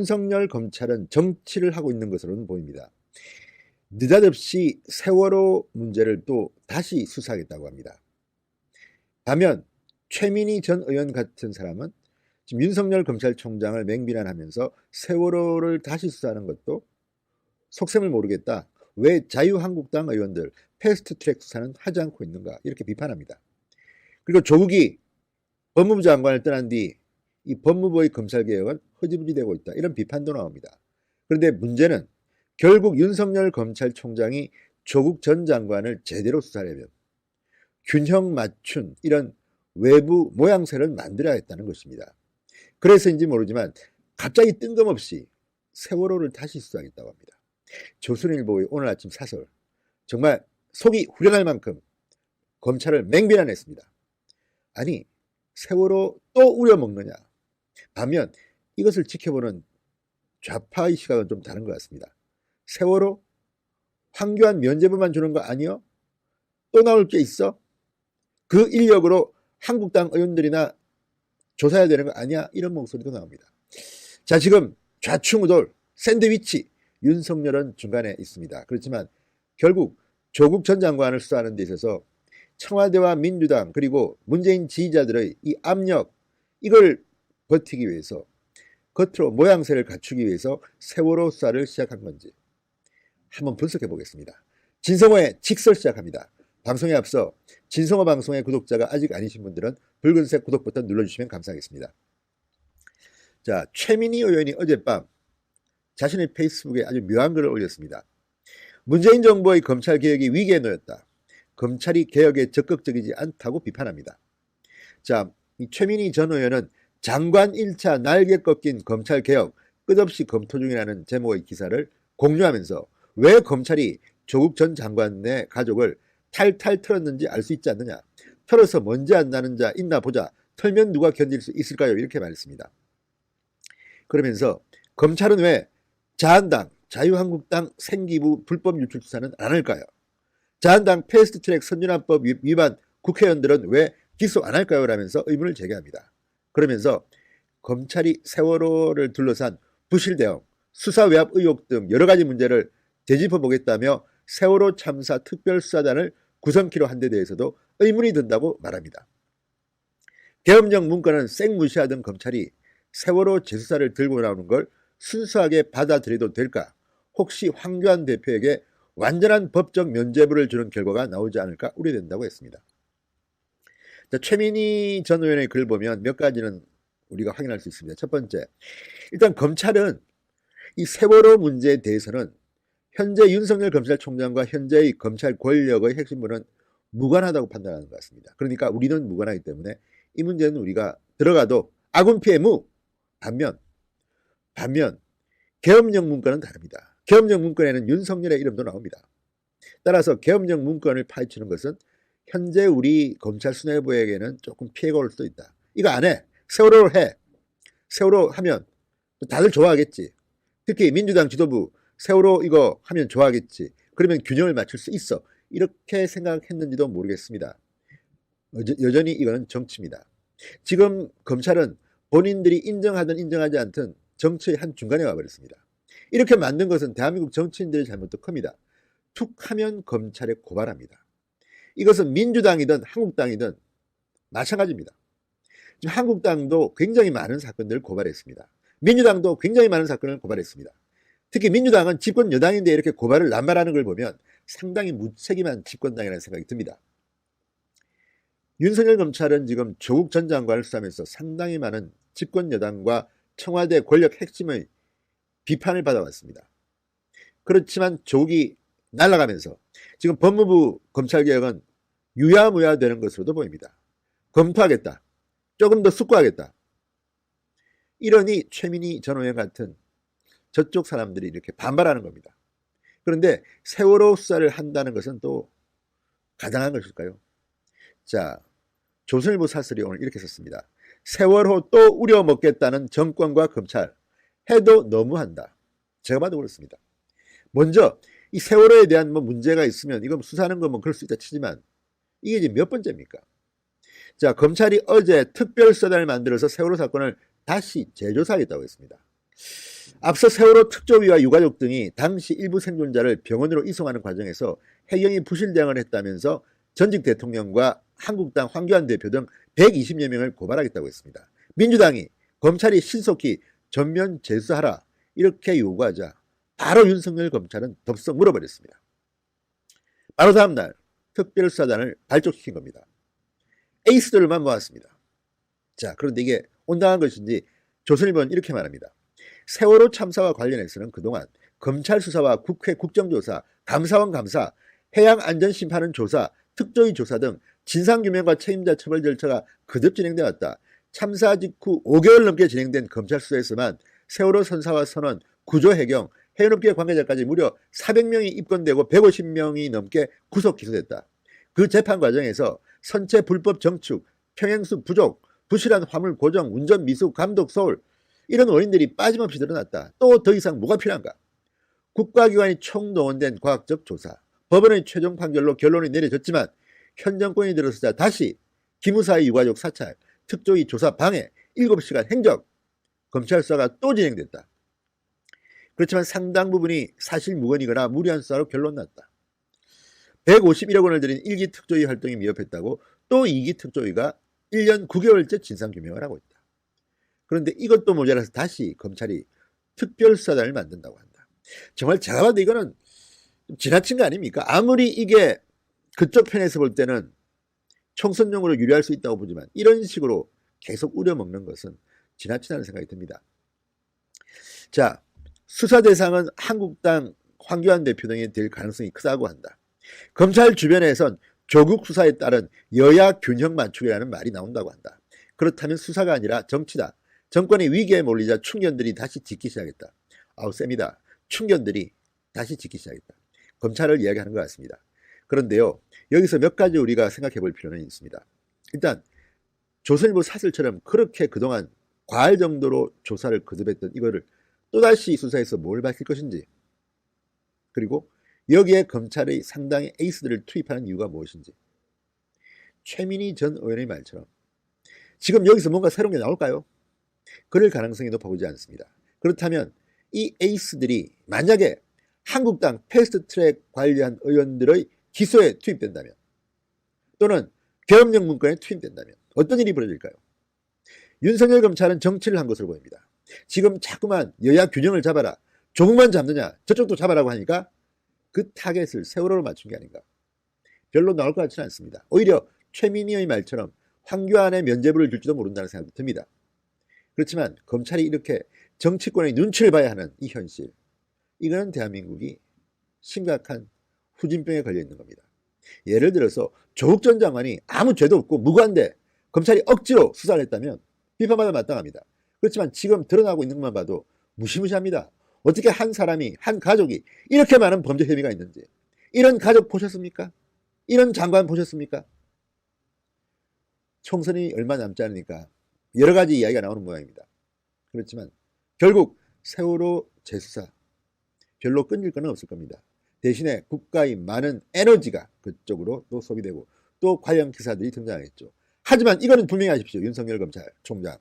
윤석열 검찰은 정치를 하고 있는 것으로는 보입니다. 느닷없이 세월호 문제를 또 다시 수사하겠다고 합니다. 반면 최민희 전 의원 같은 사람은 지금 윤석열 검찰총장을 맹비난하면서 세월호를 다시 수사하는 것도 속셈을 모르겠다. 왜 자유한국당 의원들 패스트트랙 수사는 하지 않고 있는가 이렇게 비판합니다. 그리고 조국이 법무부 장관을 떠난 뒤 이 법무부의 검찰개혁은 허지부지되고 있다. 이런 비판도 나옵니다. 그런데 문제는 결국 윤석열 검찰총장이 조국 전 장관을 제대로 수사하려면 균형 맞춘 이런 외부 모양새를 만들어야 했다는 것입니다. 그래서인지 모르지만 갑자기 뜬금없이 세월호를 다시 수사하겠다고 합니다. 조선일보의 오늘 아침 사설, 정말 속이 후련할 만큼 검찰을 맹비난했습니다. 아니, 세월호 또 우려먹느냐. 반면 이것을 지켜보는 좌파의 시각은 좀 다른 것 같습니다. 세월호 황교안 면죄부만 주는 거 아니요? 또 나올 게 있어? 그 인력으로 한국당 의원들이나 조사해야 되는 거 아니야? 이런 목소리도 나옵니다. 자, 지금 좌충우돌 샌드위치 윤석열은 중간에 있습니다. 그렇지만 결국 조국 전 장관을 수사하는 데 있어서 청와대와 민주당 그리고 문재인 지지자들의 이 압력, 이걸 버티기 위해서, 겉으로 모양새를 갖추기 위해서 세월호 수사를 시작한 건지 한번 분석해 보겠습니다. 진성호의 직설 시작합니다. 방송에 앞서 진성호 방송의 구독자가 아직 아니신 분들은 붉은색 구독 버튼 눌러주시면 감사하겠습니다. 자, 최민희 의원이 어젯밤 자신의 페이스북에 아주 묘한 글을 올렸습니다. 문재인 정부의 검찰개혁이 위기에 놓였다. 검찰이 개혁에 적극적이지 않다고 비판합니다. 자, 이 최민희 전 의원은 장관 1차 날개 꺾인 검찰개혁 끝없이 검토 중이라는 제목의 기사를 공유하면서 왜 검찰이 조국 전 장관의 가족을 탈탈 털었는지 알 수 있지 않느냐. 털어서 먼지 안 나는 자 있나 보자. 털면 누가 견딜 수 있을까요? 이렇게 말했습니다. 그러면서 검찰은 왜 자한당, 자유한국당 생기부 불법 유출 수사는 안 할까요? 자한당 패스트트랙 선진화법 위반 국회의원들은 왜 기소 안 할까요? 라면서 의문을 제기합니다. 그러면서 검찰이 세월호를 둘러싼 부실 대응, 수사 외압 의혹 등 여러 가지 문제를 되짚어보겠다며 세월호 참사 특별수사단을 구성키로 한 데 대해서도 의문이 든다고 말합니다. 계엄령 문건은 쌩무시하던 검찰이 세월호 재수사를 들고 나오는 걸 순수하게 받아들여도 될까? 혹시 황교안 대표에게 완전한 법적 면죄부를 주는 결과가 나오지 않을까 우려된다고 했습니다. 자, 최민희 전 의원의 글 보면 몇 가지는 우리가 확인할 수 있습니다. 첫 번째, 일단 검찰은 이 세월호 문제에 대해서는 현재 윤석열 검찰총장과 현재의 검찰 권력의 핵심부는 무관하다고 판단하는 것 같습니다. 그러니까 우리는 무관하기 때문에 이 문제는 우리가 들어가도 아군 피해 무. 반면 계엄령 문건은 다릅니다. 계엄령 문건에는 윤석열의 이름도 나옵니다. 따라서 계엄령 문건을 파헤치는 것은 현재 우리 검찰 수뇌부에게는 조금 피해가 올 수도 있다. 이거 안 해. 세월호를 해. 세월호 하면 다들 좋아하겠지. 특히 민주당 지도부 세월호 이거 하면 좋아하겠지. 그러면 균형을 맞출 수 있어. 이렇게 생각했는지도 모르겠습니다. 여전히 이거는 정치입니다. 지금 검찰은 본인들이 인정하든 인정하지 않든 정치의 한 중간에 와버렸습니다. 이렇게 만든 것은 대한민국 정치인들의 잘못도 큽니다. 툭 하면 검찰에 고발합니다. 이것은 민주당이든 한국당이든 마찬가지입니다. 지금 한국당도 굉장히 많은 사건들을 고발했습니다. 민주당도 굉장히 많은 사건을 고발했습니다. 특히 민주당은 집권 여당인데 이렇게 고발을 남발하는 걸 보면 상당히 무책임한 집권당이라는 생각이 듭니다. 윤석열 검찰은 지금 조국 전 장관을 수사하면서 상당히 많은 집권 여당과 청와대 권력 핵심의 비판을 받아왔습니다. 그렇지만 조국이 날아가면서 지금 법무부 검찰개혁은 유야무야 되는 것으로도 보입니다. 검토하겠다. 조금 더 숙고하겠다. 이러니 최민희 전 의원 같은 저쪽 사람들이 이렇게 반발하는 겁니다. 그런데 세월호 수사를 한다는 것은 또 가당한 것일까요? 자, 조선일보 사설이 오늘 이렇게 썼습니다. 세월호 또 우려먹겠다는 정권과 검찰. 해도 너무한다. 제가 봐도 그렇습니다. 먼저 이 세월호에 대한 뭐 문제가 있으면 이거 수사하는 건 뭐 그럴 수 있다 치지만 이게 이제 몇 번째입니까? 자, 검찰이 어제 특별수사단을 만들어서 세월호 사건을 다시 재조사하겠다고 했습니다. 앞서 세월호 특조위와 유가족 등이 당시 일부 생존자를 병원으로 이송하는 과정에서 해경이 부실 대응을 했다면서 전직 대통령과 한국당 황교안 대표 등 120여 명을 고발하겠다고 했습니다. 민주당이 검찰이 신속히 전면 재수하라 이렇게 요구하자 바로 윤석열 검찰은 덥석 물어버렸습니다. 바로 다음날 특별수사단을 발족시킨 겁니다. 에이스들만 모았습니다. 자, 그런데 이게 온당한 것인지 조선일보는 이렇게 말합니다. 세월호 참사와 관련해서는 그동안 검찰 수사와 국회 국정조사, 감사원 감사, 해양안전심판은 조사, 특조위 조사 등 진상규명과 책임자 처벌 절차가 거듭 진행되어 왔다. 참사 직후 5개월 넘게 진행된 검찰 수사에서만 세월호 선사와 선원, 구조 해경, 해운업계 관계자까지 무려 400명이 입건되고 150명이 넘게 구속 기소됐다. 그 재판 과정에서 선체 불법 정축, 평행수 부족, 부실한 화물 고정, 운전 미숙, 감독 소홀 이런 원인들이 빠짐없이 드러났다. 또 더 이상 뭐가 필요한가? 국가기관이 총동원된 과학적 조사, 법원의 최종 판결로 결론이 내려졌지만 현 정권이 들어서자 다시 기무사의 유가족 사찰, 특조위 조사 방해, 7시간 행적, 검찰 수사가 또 진행됐다. 그렇지만 상당 부분이 사실 무근이거나 무리한 수사로 결론났다. 151억 원을 들인 1기 특조위 활동이 미흡했다고 또 2기 특조위가 1년 9개월째 진상규명을 하고 있다. 그런데 이것도 모자라서 다시 검찰이 특별수사단을 만든다고 한다. 정말 제가 봐도 이거는 지나친 거 아닙니까? 아무리 이게 그쪽 편에서 볼 때는 총선용으로 유리할 수 있다고 보지만 이런 식으로 계속 우려먹는 것은 지나치다는 생각이 듭니다. 자, 수사 대상은 한국당 황교안 대표 등이 될 가능성이 크다고 한다. 검찰 주변에선 조국 수사에 따른 여야 균형 맞추기라는 말이 나온다고 한다. 그렇다면 수사가 아니라 정치다. 정권이 위기에 몰리자 충견들이 다시 짓기 시작했다. 아우 셉니다. 충견들이 다시 짓기 시작했다. 검찰을 이야기하는 것 같습니다. 그런데요, 여기서 몇 가지 우리가 생각해 볼 필요는 있습니다. 일단 조선일보 사설처럼 그렇게 그동안 과할 정도로 조사를 거듭했던 이거를 또다시 수사해서 뭘 밝힐 것인지, 그리고 여기에 검찰의 상당히 에이스들을 투입하는 이유가 무엇인지, 최민희 전 의원의 말처럼 지금 여기서 뭔가 새로운 게 나올까요? 그럴 가능성이 높아 보이지 않습니다. 그렇다면 이 에이스들이 만약에 한국당 패스트트랙 관리한 의원들의 기소에 투입된다면, 또는 계엄령 문건에 투입된다면 어떤 일이 벌어질까요? 윤석열 검찰은 정치를 한 것으로 보입니다. 지금 자꾸만 여야 균형을 잡아라, 조국만 잡느냐, 저쪽도 잡아라고 하니까 그 타겟을 세월호로 맞춘 게 아닌가. 별로 나올 것 같지는 않습니다. 오히려 최민희의 말처럼 황교안의 면죄부를 줄지도 모른다는 생각도 듭니다. 그렇지만 검찰이 이렇게 정치권의 눈치를 봐야 하는 이 현실, 이거는 대한민국이 심각한 후진병에 걸려 있는 겁니다. 예를 들어서 조국 전 장관이 아무 죄도 없고 무고한데 검찰이 억지로 수사를 했다면 비판받아 마땅합니다. 그렇지만 지금 드러나고 있는 것만 봐도 무시무시합니다. 어떻게 한 사람이, 한 가족이 이렇게 많은 범죄 혐의가 있는지, 이런 가족 보셨습니까? 이런 장관 보셨습니까? 총선이 얼마 남지 않으니까 여러 가지 이야기가 나오는 모양입니다. 그렇지만 결국 세월호 재수사 별로 끊길 건 없을 겁니다. 대신에 국가의 많은 에너지가 그쪽으로 또 소비되고 또 관련 기사들이 등장하겠죠. 하지만 이거는 분명히 아십시오. 윤석열 검찰 총장.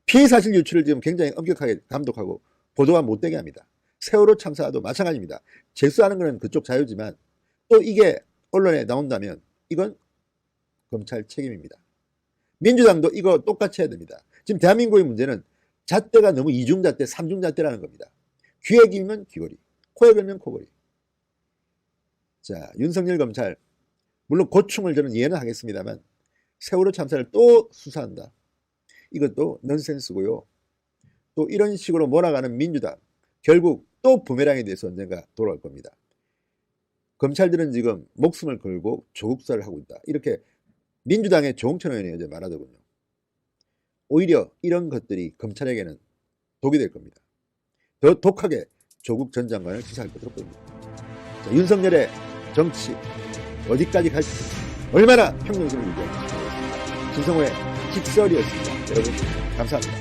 피해 사실 유출을 지금 굉장히 엄격하게 감독하고 보도가 못되게 합니다. 세월호 참사도 마찬가지입니다. 재수하는 것은 그쪽 자유지만 또 이게 언론에 나온다면 이건 검찰 책임입니다. 민주당도 이거 똑같이 해야 됩니다. 지금 대한민국의 문제는 잣대가 너무 이중잣대, 삼중잣대라는 겁니다. 귀에 길면 귀걸이, 코에 걸면 코걸이. 자, 윤석열 검찰, 물론 고충을 저는 이해는 하겠습니다만 세월호 참사를 또 수사한다. 이것도 넌센스고요. 또 이런 식으로 몰아가는 민주당, 결국 또 부메랑에 대해서 언젠가 돌아올 겁니다. 검찰들은 지금 목숨을 걸고 조국 수사를 하고 있다. 이렇게 민주당의 조홍천 의원이 어제 말하더군요. 오히려 이런 것들이 검찰에게는 독이 될 겁니다. 더 독하게 조국 전 장관을 수사할 것으로 보입니다. 자, 윤석열의 정치 어디까지 갈지, 얼마나 평정심을 유지할지. 진성호의 직설이었습니다. 여러분 감사합니다.